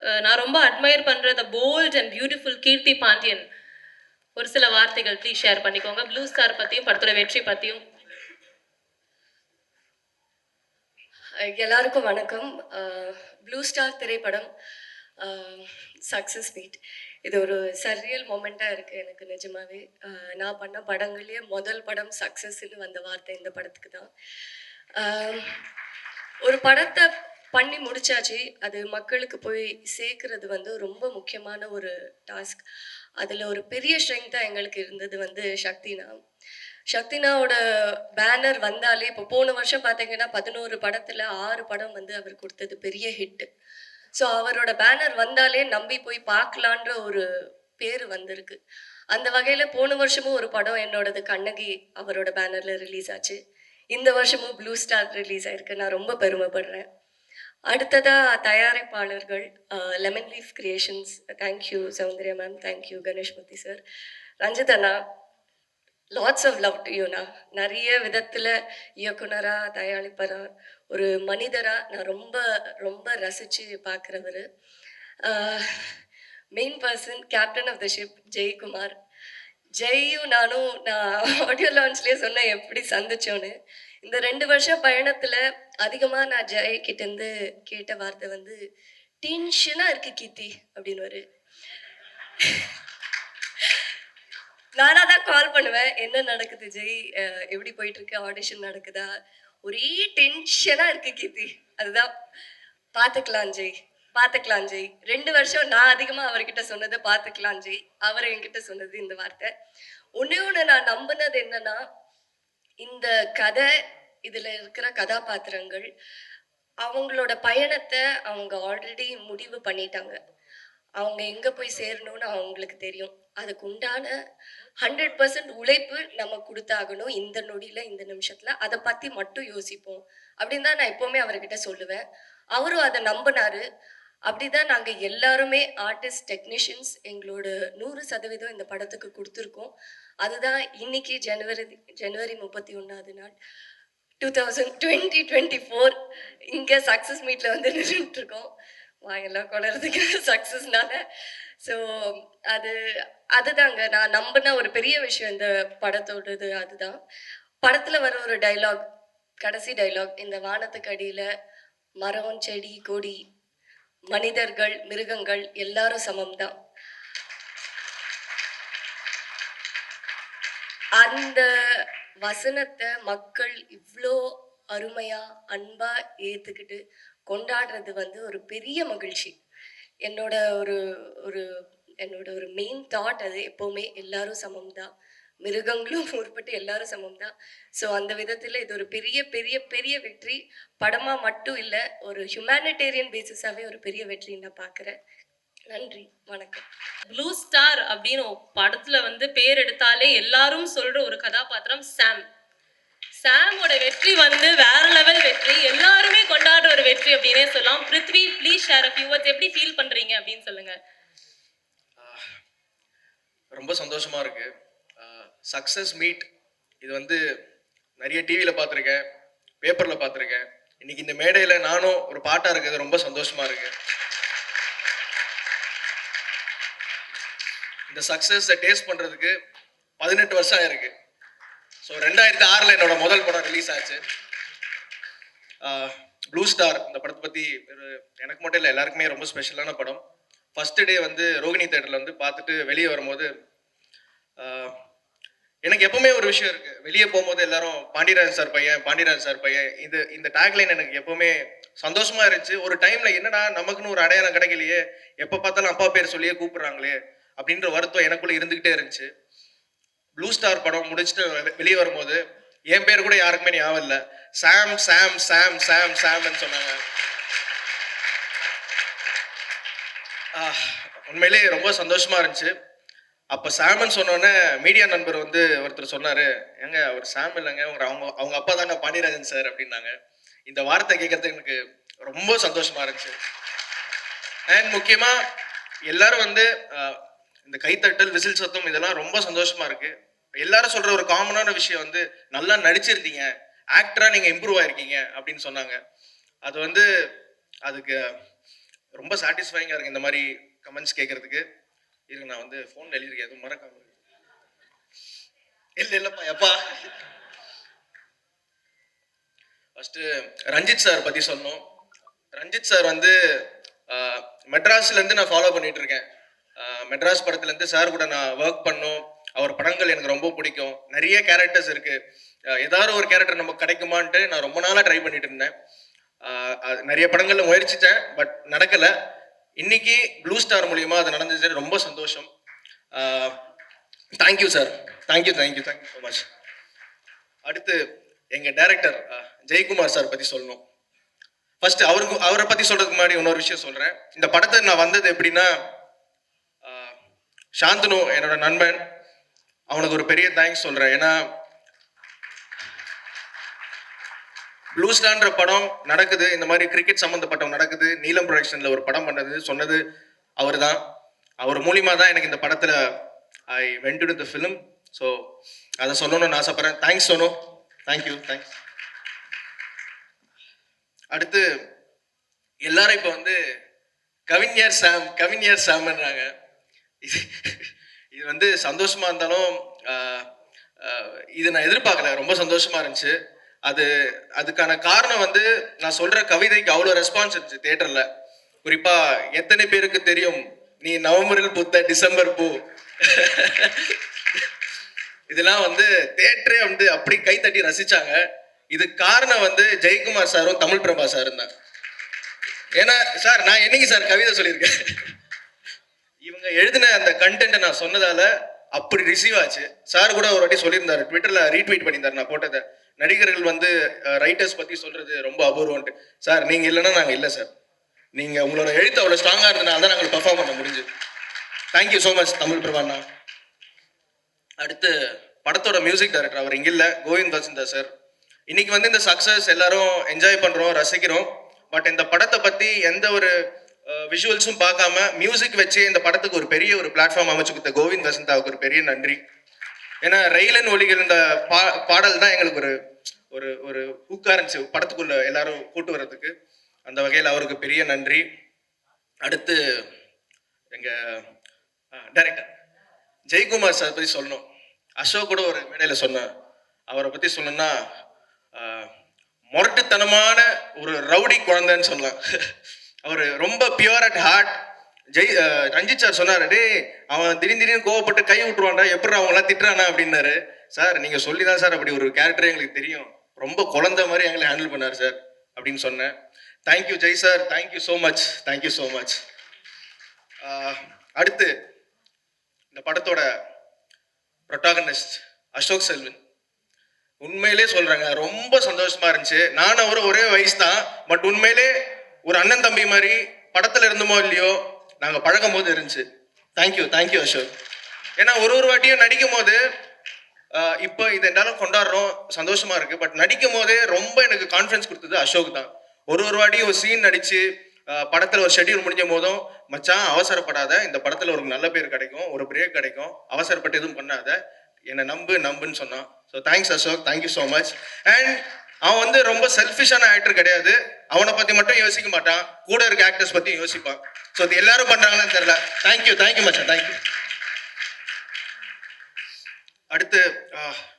நான் ரொம்ப அட்மையர் பண்ற த போல்ட் அண்ட் பியூட்டிஃபுல் கீர்த்தி பாண்டியன் ஒரு சில வார்த்தைகள் ப்ளீஸ் ஷேர் பண்ணிக்கோங்க. ப்ளூ ஸ்டார் பத்தியும் படத்தோட வெற்றி பத்தியும். எல்லாருக்கும் வணக்கம். ப்ளூ ஸ்டார் திரைப்படம் சக்ஸஸ் மீட். இது ஒரு சர்ரியல் மொமெண்ட்டாக இருக்குது எனக்கு நிஜமாவே. நான் பண்ண படங்கள்லேயே முதல் படம் சக்ஸஸ்ன்னு வந்த வார்த்தை இந்த படத்துக்கு தான். ஒரு படத்தை பண்ணி முடிச்சாச்சு, அது மக்களுக்கு போய் சேர்க்கறது வந்து ரொம்ப முக்கியமான ஒரு டாஸ்க். அதில் ஒரு பெரிய ஸ்ட்ரெங்க்த்தாக எங்களுக்கு இருந்தது வந்து சக்தினா. சக்தினாவோட பேனர் வந்தாலே இப்போ போன வருஷம் பார்த்தீங்கன்னா 11 படத்தில் 6 படம் வந்து அவர் கொடுத்தது பெரிய ஹிட்டு. ஸோ அவரோட பேனர் வந்தாலே நம்பி போய் பார்க்கலான்ற ஒரு பேர் வந்திருக்கு. அந்த வகையில் போன வருஷமும் ஒரு படம் என்னோடது கண்ணகி அவரோட பேனரில் ரிலீஸ் ஆச்சு. இந்த வருஷமும் ப்ளூ ஸ்டார் ரிலீஸ் ஆயிருக்கு. நான் ரொம்ப பெருமைப்படுறேன். அடுத்ததாக தயாரிப்பாளர்கள் lemon leaf creations, thank you Soundarya ma'am, thank you Ganeshmurthy sir, Ranjith அண்ணா, லாட்ஸ் ஆஃப் லவ் டு யூண்ணா. நிறைய விதத்தில் இயக்குனராக தயாரிப்பராக ஒரு மனிதராக நான் ரொம்ப ரொம்ப ரசித்து பார்க்குறவர். Main person captain of the ship Jaikumar. ஜெய்யும் நானும் நான் ஆடியோ லான்ச்லேயே சொன்னேன் எப்படி சந்திச்சோன்னு. இந்த 2 வருஷம் பயணத்தில் அதிகமாக நான் ஜெய் கிட்டேருந்து கேட்ட வார்த்தை வந்து டென்ஷனாக இருக்கு கீர்த்தி அப்படின்னு. நானாக தான் கால் பண்ணுவேன், என்ன நடக்குது ஜெய், எப்படி போயிட்டுருக்கு, ஆடிஷன் நடக்குதா, ஒரே டென்ஷனாக இருக்கு கீர்த்தி. அதுதான் பார்த்துக்கலாம் ஜெய், பார்த்துக்கலாம் ஜெய். 2 வருஷம் நான் அதிகமாக அவர்கிட்ட சொன்னது பார்த்துக்கலாம் ஜெய், அவர் என்கிட்ட சொன்னது இந்த வார்த்தை. ஒன்று நான் நம்பினது என்னன்னா, இந்த கதை, இதில் இருக்கிற கதாபாத்திரங்கள் அவங்களோட பயணத்தை அவங்க ஆல்ரெடி முடிவு பண்ணிட்டாங்க. அவங்க எங்கே போய் சேரணும்னு அவங்களுக்கு தெரியும். அதுக்கு உண்டான 100% உழைப்பு நம்ம கொடுத்தாகணும் இந்த நொடியில், இந்த நிமிஷத்தில். அதை பற்றி மட்டும் யோசிப்போம் அப்படின்னு தான் நான் எப்போவுமே அவர்கிட்ட சொல்லுவேன். அவரும் அதை நம்பினார். அப்படி தான் நாங்கள் எல்லாருமே ஆர்டிஸ்ட், டெக்னீஷியன்ஸ் எங்களோட 100% இந்த படத்துக்கு கொடுத்துருக்கோம். அதுதான் இன்னைக்கு ஜனவரி 31ஆவது நாள் 2024 இங்கே சக்ஸஸ் மீட்டில் வந்து நின்றுட்டுருக்கோம். வாங்கெல்லாம் கொள்றதுக்கு சக்ஸஸ்னால. ஸோ அதுதாங்க நான் நம்பின ஒரு பெரிய விஷயம் இந்த படத்தோடது. அதுதான் படத்தில் வர ஒரு டைலாக், கடைசி டைலாக், இந்த வானத்துக்கு அடியில் மரம், செடி, கொடி, மனிதர்கள், மிருகங்கள் எல்லாரும் சமம்தான். அந்த வசனத்தை மக்கள் இவ்வளோ அருமையா அன்பா ஏற்றுக்கிட்டு கொண்டாடுறது வந்து ஒரு பெரிய மகிழ்ச்சி. என்னோட ஒரு ஒரு என்னோட ஒரு மெயின் தாட் அது எப்போவுமே எல்லாரும் சமம் தான், மிருகங்களும் உட்பட்டு எல்லாரும் சமம் தான். ஸோ அந்த விதத்தில் இது ஒரு பெரிய பெரிய பெரிய வெற்றி. படமாக மட்டும் இல்லை, ஒரு ஹியூமனிடேரியன் பேசிஸாகவே ஒரு பெரிய வெற்றி நான் பார்க்குறேன். நன்றி, வணக்கம். ப்ளூ ஸ்டார் அப்படின்னு படத்துல வந்து பேர் எடுத்தாலே எல்லாரும் சொல்ற ஒரு கதாபாத்திரம் சாம். சாமோட வெற்றி வந்து வேற லெவல் வெற்றி, எல்லாருமே கொண்டாடுற ஒரு வெற்றி அப்படின்னே சொல்லலாம். Prithvi, please share a few words. எப்படி ஃபீல் பண்றீங்க அப்படின்னு சொல்லுங்க. ரொம்ப சந்தோஷமா இருக்கு. சக்சஸ் மீட் இது வந்து நிறைய டிவியில் பார்த்துருக்கேன், பேப்பரில் பார்த்துருக்கேன். இன்னைக்கு இந்த மேடையில் நானும் ஒரு பாட்டாக இருக்கிறது ரொம்ப சந்தோஷமா இருக்கு. இந்த சக்ஸஸை டேஸ்ட் பண்ணுறதுக்கு 18 வருஷம் ஆயிருக்கு. ஸோ 2006 என்னோட முதல் படம் ரிலீஸ் ஆச்சு, ப்ளூ ஸ்டார். இந்த படத்தை பற்றி எனக்கு மட்டும் இல்லை, எல்லாருக்குமே ரொம்ப ஸ்பெஷலான படம். ஃபர்ஸ்ட் டே வந்து ரோகிணி தேட்டரில் வந்து பார்த்துட்டு வெளியே வரும்போது எனக்கு எப்பவுமே ஒரு விஷயம் இருக்கு. வெளியே போகும்போது எல்லாரும் பாண்டியராஜன் சார் பையன், பாண்டியராஜன் சார் பையன், இந்த டேக்லைன் எனக்கு எப்பவுமே சந்தோஷமா இருந்துச்சு. ஒரு டைம்ல என்னடா நமக்குன்னு ஒரு அடையாளம் கிடைக்கலையே, எப்போ பார்த்தாலும் அப்பா பேர் சொல்லியே கூப்பிடுறாங்களே அப்படின்ற வருத்தம் எனக்குள்ள இருந்துகிட்டே இருந்துச்சு. ப்ளூ ஸ்டார் படம் முடிச்சுட்டு வெளியே வரும்போது என் பேர் கூட யாருக்குமே ஞாபகம் இல்லை. சாம் சாம் சாம் சாம் சாம்னு சொன்னாங்க. உண்மையிலே ரொம்ப சந்தோஷமா இருந்துச்சு. அப்போ சாமன் சொன்னோன்னே மீடியா நண்பர் வந்து ஒருத்தர் சொன்னார், ஏங்க அவர் சாம் இல்லைங்க, அவங்க அப்பா தாங்க பாண்டியராஜன் சார் அப்படின்னாங்க. இந்த வார்த்தை கேட்கறதுக்கு எனக்கு ரொம்ப சந்தோஷமா இருந்துச்சு. அண்ட் முக்கியமாக எல்லாரும் வந்து இந்த கைத்தட்டல், விசில் சத்தம், இதெல்லாம் ரொம்ப சந்தோஷமா இருக்கு. எல்லாரும் சொல்ற ஒரு காமனான விஷயம் வந்து நல்லா நடிச்சிருந்தீங்க, ஆக்டரா நீங்க இம்ப்ரூவ் ஆயிருக்கீங்க அப்படின்னு சொன்னாங்க. அது வந்து அதுக்கு ரொம்ப சாட்டிஸ்ஃபைங்காக இருக்குது இந்த மாதிரி கமெண்ட்ஸ் கேட்கறதுக்கு. இருங்க, நான் வந்து ஃபோனில் எழுதியிருக்கேன், எதுவும் மறக்காம. இல்லைப்பா எப்பா. ஃபஸ்ட்டு ரஞ்சித் சார் பற்றி சொல்லணும். ரஞ்சித் சார் வந்து மெட்ராஸ்லேருந்து நான் ஃபாலோ பண்ணிட்டு இருக்கேன். மெட்ராஸ் படத்துலேருந்து சார் கூட நான் ஒர்க் பண்ணோம். அவர் படங்கள் எனக்கு ரொம்ப பிடிக்கும். நிறைய கேரக்டர்ஸ் இருக்குது. ஏதாவது ஒரு கேரக்டர் நமக்கு கிடைக்குமான்ட்டு நான் ரொம்ப நாளாக ட்ரை பண்ணிட்டு இருந்தேன். நிறைய படங்கள்ல முயற்சித்தேன், பட் நடக்கலை. இன்னைக்கு ப்ளூ ஸ்டார் மூலியமா அது நடந்துச்சு, ரொம்ப சந்தோஷம். Thank you sir, thank you so much. அடுத்து எங்கள் டைரக்டர் ஜெயக்குமார் சார் பற்றி சொல்லணும். ஃபர்ஸ்ட் அவரை பற்றி சொல்றதுக்கு முன்னாடி இன்னொரு விஷயம் சொல்கிறேன். இந்த படத்தை நான் வந்தது எப்படின்னா, சாந்தனு என்னோட நண்பன், அவனுக்கு ஒரு பெரிய தேங்க்ஸ் சொல்கிறேன். ஏன்னா ப்ளூ ஸ்டார்ன்ற படம் நடக்குது, இந்த மாதிரி கிரிக்கெட் சம்மந்தப்பட்டவங்க நடக்குது, நீலம் ப்ரொடக்ஷனில் ஒரு படம் பண்ணது சொன்னது அவர் தான். அவர் மூலியமாக தான் எனக்கு இந்த படத்தில் I went to the film. So அதை சொல்லணும்னு ஆசைப்பட்றேன். Thanks Sonu, thank you. அடுத்து எல்லாரும் இப்போ வந்து கவிஞர் சாம்ன்றாங்க. இது வந்து சந்தோஷமா இருந்தாலும் இது நான் எதிர்பார்க்கல, ரொம்ப சந்தோஷமா இருந்துச்சு. அதுக்கான காரணம் வந்து நான் சொல்ற கவிதைக்கு அவ்வளோ ரெஸ்பான்ஸ் இருந்துச்சு தியேட்டர்ல. குறிப்பா எத்தனை பேருக்கு தெரியும் நீ நவம்பரில் பூத்த டிசம்பர் பூ. இதெல்லாம் வந்து தியேட்டரே வந்து அப்படி கை தட்டி ரசிச்சாங்க. இது காரணம் வந்து ஜெயக்குமார் சாரும் தமிழ் பிரபா சாரும் தான். ஏன்னா சார், நான் என்னைக்கு சார் கவிதை சொல்லியிருக்கேன்? இவங்க எழுதின அந்த கண்டென்ட்டை நான் சொன்னதால அப்படி ரிசீவ் ஆச்சு. சார் கூட ஒரு வாட்டி சொல்லியிருந்தாரு, ட்விட்டர்ல ரீட்வீட் பண்ணியிருந்தாரு நான் போட்டதை. நடிகர்கள் வந்து ரைட்டர்ஸ் பத்தி சொல்றது ரொம்ப அபூர்வம்ட்டு. சார் நீங்க இல்லைன்னா நாங்கள் இல்லை சார். நீங்க உங்களோட எழுத்து அவ்வளோ ஸ்ட்ராங்கா இருந்ததுனால தான் நாங்கள் பெர்ஃபார்ம் பண்ண முடிஞ்சு. தேங்க்யூ ஸோ மச் தமிழ் பிரபாண்ணா. அடுத்து படத்தோட மியூசிக் டைரக்டர், அவர் இங்க இல்லை, கோவிந்த் வசந்தா சார். இன்னைக்கு வந்து இந்த சக்சஸ் எல்லாரும் என்ஜாய் பண்றோம், ரசிக்கிறோம். பட் இந்த படத்தை பத்தி எந்த ஒரு விஷுவல்ஸும் பார்க்காம மியூசிக் வச்சு இந்த படத்துக்கு ஒரு பெரிய ஒரு பிளாட்ஃபார்ம் அமைச்சு கொடுத்த கோவிந்த் வசந்தாவுக்கு ஒரு பெரிய நன்றி. ஏன்னா ரயிலன் ஒலிகள் இந்த பாடல் தான் எங்களுக்கு ஒரு ஒரு ஒரு ஹூக்கா இருந்துச்சு படத்துக்குள்ள எல்லாரும் கூட்டு வர்றதுக்கு. அந்த வகையில் அவருக்கு பெரிய நன்றி. அடுத்து எங்க டைரக்டர் ஜெயக்குமார் சார் பற்றி சொல்லணும். அசோக் கூட ஒரு மேடையில் சொன்னேன். அவரை பற்றி சொல்லணும்னா முரட்டுத்தனமான ஒரு ரவுடி குழந்தைன்னு சொல்லலாம். அவர் ரொம்ப pure at heart. Ranjith sir சொன்னார், டே அவன் திடீர்னு கோவப்பட்டு கை விட்டுருவான்டா, எப்படி அவங்களாம் திட்டுறானா அப்படின்னாரு. சார் நீங்கள் சொல்லி தான் சார் அப்படி ஒரு கேரக்டர் எங்களுக்கு தெரியும், ரொம்ப குழந்தை மாதிரி எங்களை ஹேண்டில் பண்ணார் சார் அப்படின்னு சொன்னேன். Thank you Jai sir, thank you so much. அடுத்து இந்த படத்தோட ப்ரொட்டாகனிஸ்ட் அசோக் செல்வன். உண்மையிலே சொல்றாங்க, ரொம்ப சந்தோஷமா இருந்துச்சு. நானும் அவரும் ஒரே வயசு தான், பட் உண்மையிலே ஒரு அண்ணன் தம்பி மாதிரி படத்துல இருந்தோமோ இல்லையோ நாங்க பழகும் போது இருந்துச்சு. தேங்க்யூ அசோக். ஏன்னா ஒரு வாட்டியும் நடிக்கும் போது இப்போ இது என்னாலும் கொண்டாடுறோம், சந்தோஷமா இருக்கு. பட் நடிக்கும் போதே ரொம்ப எனக்கு கான்ஃபிடன்ஸ் கொடுத்தது அசோக் தான். ஒரு வாட்டியும் ஒரு சீன் நடிச்சு படத்துல ஒரு ஷெட்யூல் முடிஞ்ச போதும், மச்சான் அவசரப்படாத, இந்த படத்துல ஒரு நல்ல பேர் கிடைக்கும், ஒரு பிரேக் கிடைக்கும், அவசரப்பட்டு எதுவும் பண்ணாத, என்னை நம்புன்னு சொன்னான். So thanks Ashok, thank you so much. And அவன் வந்து ரொம்ப செல்ஃபிஷான ஆக்டர் கிடையாது. அவனை பத்தி மட்டும் யோசிக்க மாட்டான், கூட இருக்க ஆக்டர்ஸ் பத்தியும் யோசிப்பான். ஸோ இது எல்லாரும் பண்றாங்கன்னு தெரியல. தேங்க்யூ மச்சான், தேங்க்யூ. அடுத்து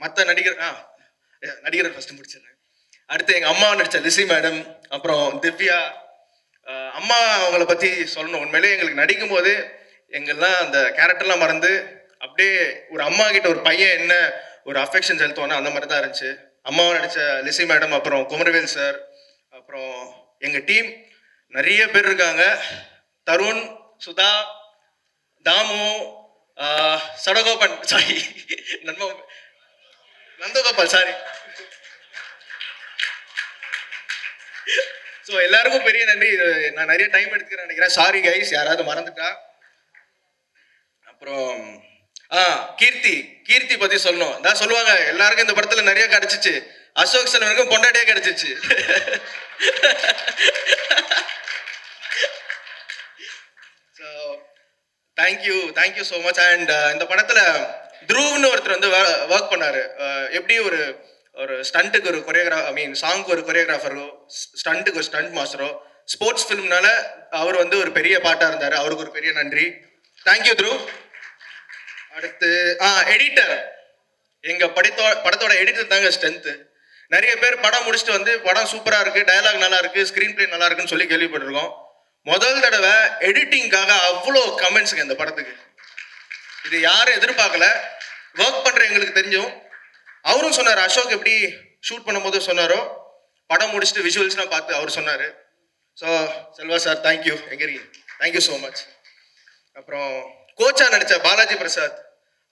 மற்ற நடிகர் ஃபர்ஸ்ட் முடிச்சிடுறேன். அடுத்து எங்க அம்மா நடிச்ச லிசி மேடம், அப்புறம் திவ்யா அம்மா, அவங்கள பத்தி சொல்லணும். உண்மையிலே எங்களுக்கு நடிக்கும் போது எங்கெல்லாம் அந்த கேரக்டர்லாம் மறந்து அப்படியே ஒரு அம்மா கிட்ட ஒரு பையன் என்ன ஒரு அஃபெக்ஷன் செலுத்துவானா அந்த மாதிரி தான் இருந்துச்சு. அம்மாவை நடிச்ச லிசி மேடம், அப்புறம் குமரவேல் சார், அப்புறம் எங்க டீம் நிறைய பேர் இருக்காங்க. Tarun, Sudha, Dhamu, Sadagopan, sorry Nandagopal, sorry. So எல்லாருக்கும் பெரிய நன்றி. நான் நிறைய டைம் எடுத்துக்கிறேன் நினைக்கிறேன், சாரி கைஸ் யாராவது மறந்துட்டா. அப்புறம் கீர்த்தி பத்தி சொல்லணும். அதான் சொல்லுவாங்க, எல்லாருக்கும் இந்த படத்துல நிறைய கிடைச்சிச்சு, அசோக் செல்வனுக்கும் பொண்டாட்டியே கிடைச்சிச்சு. So thank you so much. And இந்த படத்துல த்ருவ்னு ஒருத்தர் வந்து ஒர்க் பண்ணாரு. எப்படி ஒரு ஸ்டண்ட்டுக்கு ஒரு சாங்க்கு ஒரு கொரியோகிராஃபரோ, ஸ்டண்ட்டுக்கு ஒரு ஸ்டண்ட் மாஸ்டரோ, ஸ்போர்ட்ஸ் ஃபிலிம்னால அவர் வந்து ஒரு பெரிய பாட்டாக இருந்தார். அவருக்கு ஒரு பெரிய நன்றி. Thank you through. அடுத்து எடிட்டர். எங்கள் படத்தோட எடிட்டர் தாங்க ஸ்ட்ரென்த்து. நிறைய பேர் படம் முடிச்சுட்டு வந்து படம் சூப்பராக இருக்குது, டயலாக் நல்லா இருக்குது, ஸ்க்ரீன் பிளே நல்லா இருக்குன்னு சொல்லி கேள்விப்பட்டிருக்கோம். முதல் தடவை எடிட்டிங்காக அவ்வளோ கமெண்ட்ஸுங்க இந்த படத்துக்கு. இது யாரும் எதிர்பார்க்கல. ஒர்க் பண்ணுற எங்களுக்கு தெரிஞ்சும் அவரும் சொன்னார், அசோக் எப்படி ஷூட் பண்ணும்போது சொன்னாரோ படம் முடிச்சுட்டு விஷுவல்ஸ்லாம் பார்த்து அவர் சொன்னார். So Selva sir thank you. எங்கே இருக்கீங்க? Thank you so much. அப்புறம் கோச்சா நடித்த பாலாஜி பிரசாத்,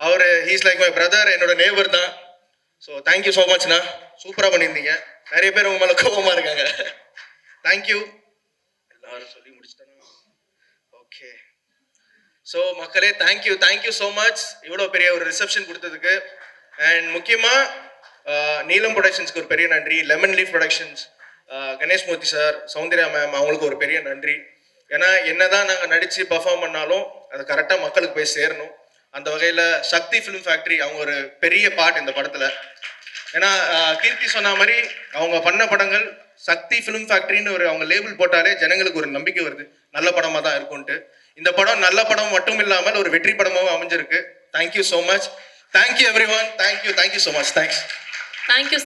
அவர் ஹீஸ் லைக் மை பிரதர், என்னோட நேபர் தான். ஸோ தேங்க்யூ ஸோ மச்ண்ணா, சூப்பராக பண்ணியிருந்தீங்க. நிறைய பேர் உங்க மேலே கோபமாக இருக்காங்க. தேங்க்யூ. எல்லாரும் சொல்லி முடிச்சிட்டேன்னா ஓகே. ஸோ மக்களே தேங்க்யூ ஸோ மச் இவ்வளோ பெரிய ஒரு ரிசப்ஷன் கொடுத்ததுக்கு. அண்ட் முக்கியமாக நீலம் ப்ரொடக்ஷன்ஸ்க்கு ஒரு பெரிய நன்றி, லெமன் லீஃப் ப்ரொடக்ஷன்ஸ், கணேஷ் மூர்த்தி சார், சௌந்தர்யா மேம், அவங்களுக்கு ஒரு பெரிய நன்றி. ஏன்னா என்னதான் நாங்கள் நடித்து பர்ஃபார்ம் பண்ணாலும் அது கரெக்டாக மக்களுக்கு போய் சேரணும். அந்த வகையில் சக்தி ஃபிலிம் ஃபேக்ட்ரி அவங்க ஒரு பெரிய பார்ட் இந்த படத்தில். ஏன்னா கீர்த்தி சொன்ன மாதிரி அவங்க பண்ண படங்கள் சக்தி ஃபிலிம் ஃபேக்ட்ரின்னு ஒரு அவங்க லேபிள் போட்டாலே ஜனங்களுக்கு ஒரு நம்பிக்கை வருது நல்ல படமாக தான் இருக்கும்ட்டு. இந்த படம் நல்ல படம் மட்டும் இல்லாமல் ஒரு வெற்றி படமாகவும் அமைஞ்சிருக்கு. Thank you so much. Thank you every one. Thank you so much. Thanks. Thank you.